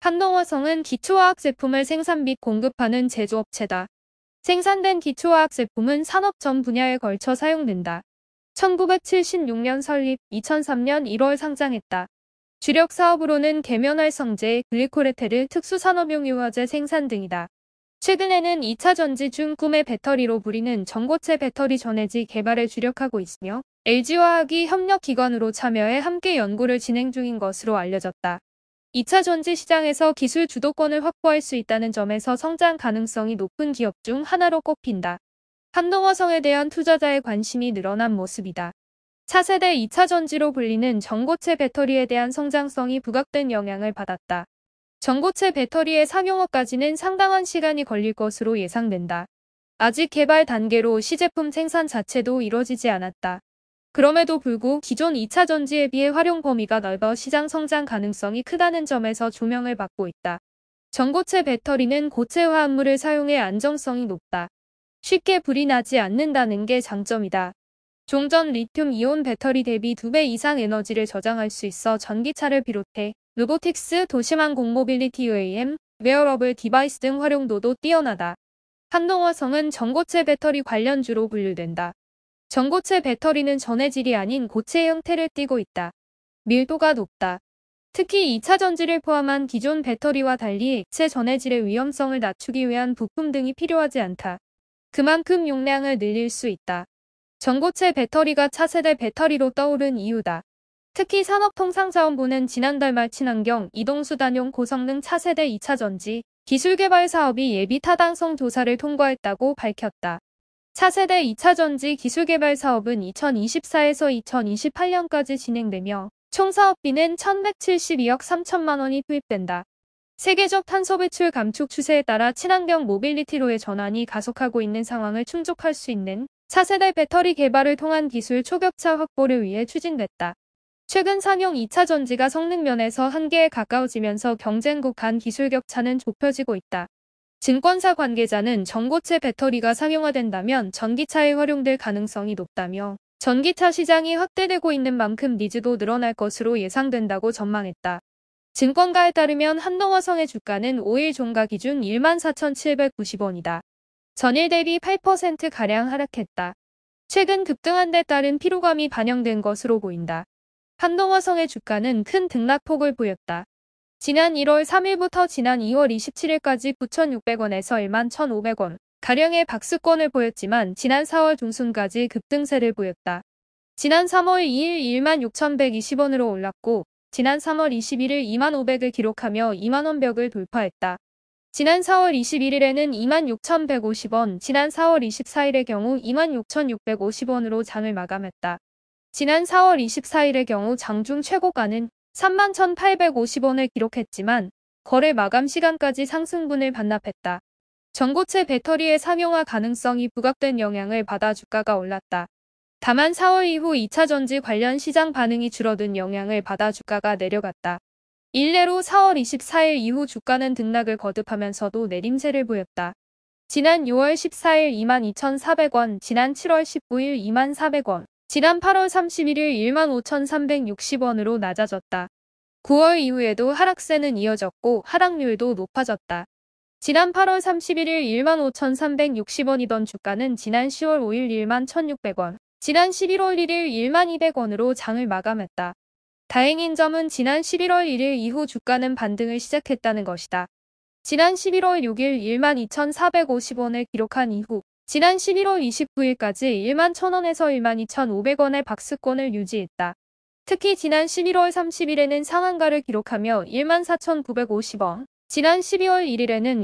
한동화성은 기초화학 제품을 생산 및 공급하는 제조업체다. 생산된 기초화학 제품은 산업 전 분야에 걸쳐 사용된다. 1976년 설립, 2003년 1월 상장했다. 주력 사업으로는 계면활성제, 글리코레테르, 특수산업용 유화제 생산 등이다. 최근에는 2차 전지 중 꿈의 배터리로 불리는 전고체 배터리 전해지 개발에 주력하고 있으며 LG화학이 협력기관으로 참여해 함께 연구를 진행 중인 것으로 알려졌다. 2차 전지 시장에서 기술 주도권을 확보할 수 있다는 점에서 성장 가능성이 높은 기업 중 하나로 꼽힌다. 한동화성에 대한 투자자의 관심이 늘어난 모습이다. 차세대 2차 전지로 불리는 전고체 배터리에 대한 성장성이 부각된 영향을 받았다. 전고체 배터리의 상용화까지는 상당한 시간이 걸릴 것으로 예상된다. 아직 개발 단계로 시제품 생산 자체도 이뤄지지 않았다. 그럼에도 불구하고 기존 2차 전지에 비해 활용 범위가 넓어 시장 성장 가능성이 크다는 점에서 조명을 받고 있다. 전고체 배터리는 고체 화합물을 사용해 안정성이 높다. 쉽게 불이 나지 않는다는 게 장점이다. 종전 리튬이온 배터리 대비 2배 이상 에너지를 저장할 수 있어 전기차를 비롯해 로보틱스, 도시망 공모빌리티 UAM, 웨어러블 디바이스 등 활용도도 뛰어나다. 한동화성은 전고체 배터리 관련주로 분류된다. 전고체 배터리는 전해질이 아닌 고체 형태를 띠고 있다. 밀도가 높다. 특히 2차 전지를 포함한 기존 배터리와 달리 액체 전해질의 위험성을 낮추기 위한 부품 등이 필요하지 않다. 그만큼 용량을 늘릴 수 있다. 전고체 배터리가 차세대 배터리로 떠오른 이유다. 특히 산업통상자원부는 지난달 말 친환경, 이동수단용 고성능 차세대 2차 전지 기술개발 사업이 예비 타당성 조사를 통과했다고 밝혔다. 차세대 2차 전지 기술개발 사업은 2024에서 2028년까지 진행되며 총 사업비는 1,172억 3천만 원이 투입된다. 세계적 탄소 배출 감축 추세에 따라 친환경 모빌리티로의 전환이 가속하고 있는 상황을 충족할 수 있는 차세대 배터리 개발을 통한 기술 초격차 확보를 위해 추진됐다. 최근 상용 2차 전지가 성능 면에서 한계에 가까워지면서 경쟁국 간 기술 격차는 좁혀지고 있다. 증권사 관계자는 전고체 배터리가 상용화된다면 전기차에 활용될 가능성이 높다며 전기차 시장이 확대되고 있는 만큼 니즈도 늘어날 것으로 예상된다고 전망했다. 증권가에 따르면 한동화성의 주가는 5일 종가 기준 14,790원이다. 전일 대비 8%가량 하락했다. 최근 급등한 데 따른 피로감이 반영된 것으로 보인다. 한동화성의 주가는 큰 등락폭을 보였다. 지난 1월 3일부터 지난 2월 27일까지 9,600원에서 11,500원 가량의 박스권을 보였지만 지난 4월 중순까지 급등세를 보였다. 지난 3월 2일 16,120원으로 올랐고 지난 3월 21일 2500을 기록하며 2만원 벽을 돌파했다. 지난 4월 21일에는 26,150원, 지난 4월 24일의 경우 26,650원으로 장을 마감했다. 지난 4월 24일의 경우 장중 최고가는 31,850원을 기록했지만 거래 마감 시간까지 상승분을 반납했다. 전고체 배터리의 상용화 가능성이 부각된 영향을 받아 주가가 올랐다. 다만 4월 이후 2차 전지 관련 시장 반응이 줄어든 영향을 받아 주가가 내려갔다. 일례로 4월 24일 이후 주가는 등락을 거듭하면서도 내림세를 보였다. 지난 6월 14일 22,400원, 지난 7월 19일 24,000원, 지난 8월 31일 15,360원으로 낮아졌다. 9월 이후에도 하락세는 이어졌고 하락률도 높아졌다. 지난 8월 31일 15,360원이던 주가는 지난 10월 5일 11,600원, 지난 11월 1일 12,200원으로 장을 마감했다. 다행인 점은 지난 11월 1일 이후 주가는 반등을 시작했다는 것이다. 지난 11월 6일 12,450원을 기록한 이후 지난 11월 29일까지 11,000원에서 12,500원의 박스권을 유지했다. 특히 지난 11월 30일에는 상한가를 기록하며 14,950원, 지난 12월 1일에는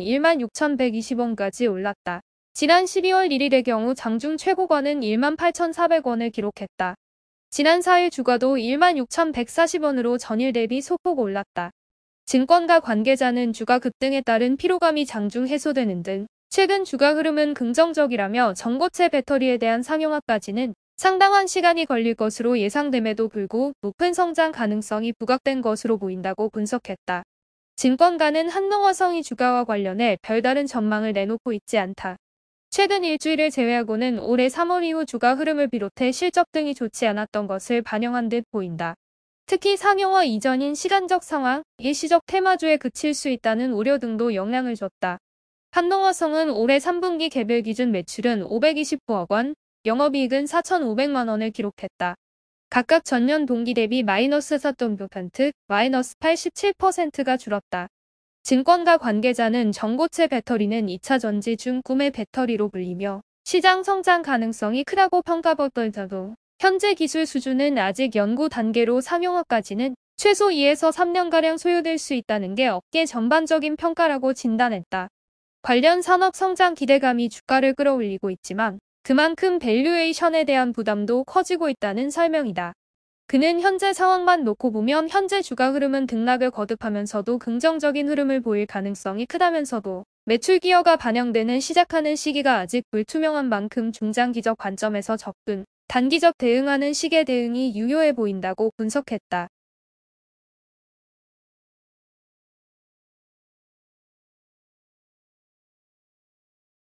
16,120원까지 올랐다. 지난 12월 1일의 경우 장중 최고가는 18,400원을 기록했다. 지난 4일 주가도 16,140원으로 전일 대비 소폭 올랐다. 증권가 관계자는 주가 급등에 따른 피로감이 장중 해소되는 등 최근 주가 흐름은 긍정적이라며 전고체 배터리에 대한 상용화까지는 상당한 시간이 걸릴 것으로 예상됨에도 불구하고 높은 성장 가능성이 부각된 것으로 보인다고 분석했다. 증권가는 한동화성이 주가와 관련해 별다른 전망을 내놓고 있지 않다. 최근 일주일을 제외하고는 올해 3월 이후 주가 흐름을 비롯해 실적 등이 좋지 않았던 것을 반영한 듯 보인다. 특히 상용화 이전인 시간적 상황, 일시적 테마주에 그칠 수 있다는 우려 등도 영향을 줬다. 한농화성은 올해 3분기 개별 기준 매출은 529억 원, 영업이익은 4,500만 원을 기록했다. 각각 전년 동기 대비 마이너스 4.9%, 마이너스 87%가 줄었다. 증권가 관계자는 전고체 배터리는 2차 전지 중 꿈의 배터리로 불리며 시장 성장 가능성이 크다고 평가받더라도 현재 기술 수준은 아직 연구 단계로 상용화까지는 최소 2에서 3년가량 소요될 수 있다는 게 업계 전반적인 평가라고 진단했다. 관련 산업 성장 기대감이 주가를 끌어올리고 있지만 그만큼 밸류에이션에 대한 부담도 커지고 있다는 설명이다. 그는 현재 상황만 놓고 보면 현재 주가 흐름은 등락을 거듭하면서도 긍정적인 흐름을 보일 가능성이 크다면서도 매출 기여가 반영되는 시작하는 시기가 아직 불투명한 만큼 중장기적 관점에서 접근, 단기적 대응하는 식의 대응이 유효해 보인다고 분석했다.